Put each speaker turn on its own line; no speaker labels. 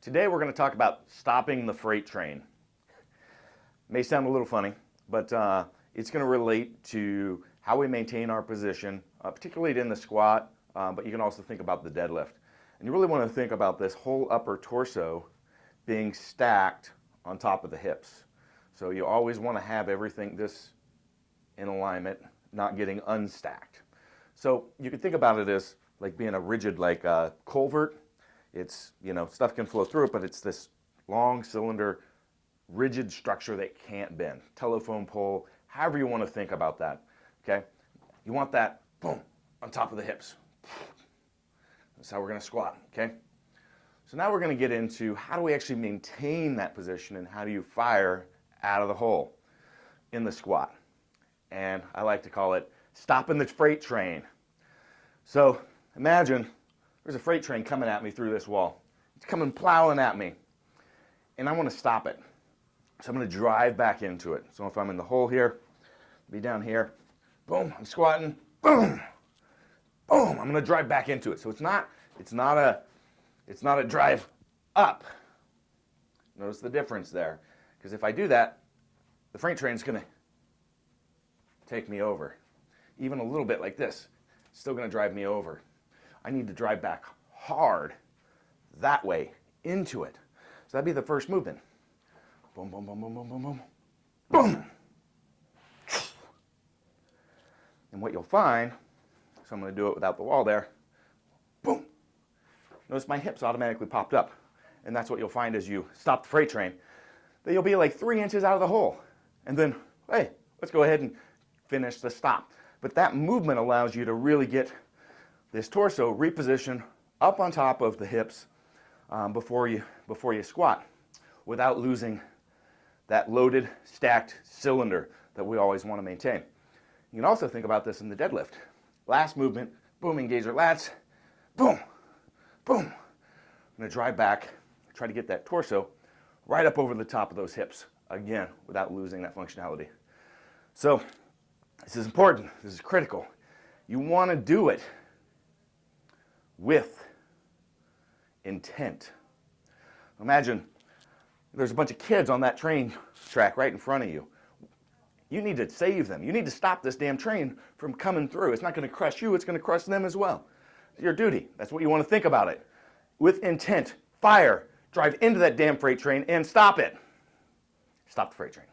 Today we're going to talk about stopping the freight train. May sound a little funny, but it's going to relate to how we maintain our position, particularly in the squat, but you can also think about the deadlift. And you really want to think about this whole upper torso being stacked on top of the hips. So you always want to have everything this in alignment, not getting unstacked. So you can think about it as like being a rigid, like a culvert. It's, stuff can flow through it, but it's this long cylinder, rigid structure that can't bend. Telephone pole, however you want to think about that, okay? You want that, boom, on top of the hips. That's how we're going to squat, okay? So now we're going to get into how do we actually maintain that position and how do you fire out of the hole in the squat. And I like to call it stopping the freight train. So imagine there's a freight train coming at me through this wall. It's coming plowing at me. And I want to stop it. So I'm going to drive back into it. So if I'm in the hole here, be down here, boom, I'm squatting, boom, boom, I'm going to drive back into it. So it's not a drive up. Notice the difference there. Because if I do that, the freight train's going to take me over. Even a little bit like this, it's still going to drive me over. I need to drive back hard that way into it. So that'd be the first movement. Boom, boom, boom, boom, boom, boom, boom, boom. And what you'll find, so I'm going to do it without the wall there, boom. Notice my hips automatically popped up. And that's what you'll find as you stop the freight train, that you'll be like 3 inches out of the hole. And then, hey, let's go ahead and finish the stop. But that movement allows you to really get this torso repositioned up on top of the hips before you squat without losing that loaded, stacked cylinder that we always want to maintain. You can also think about this in the deadlift. Last movement, boom, engage your lats, boom, boom. I'm going to drive back, try to get that torso right up over the top of those hips, again, without losing that functionality. So this is important, this is critical. You want to do it with intent. Imagine there's a bunch of kids on that train track right in front of you. You need to save them. You need to stop this damn train from coming through. It's not going to crush you, it's going to crush them as well. It's your duty. That's what you want to think about it. With intent, fire, drive into that damn freight train and stop it. Stop the freight train.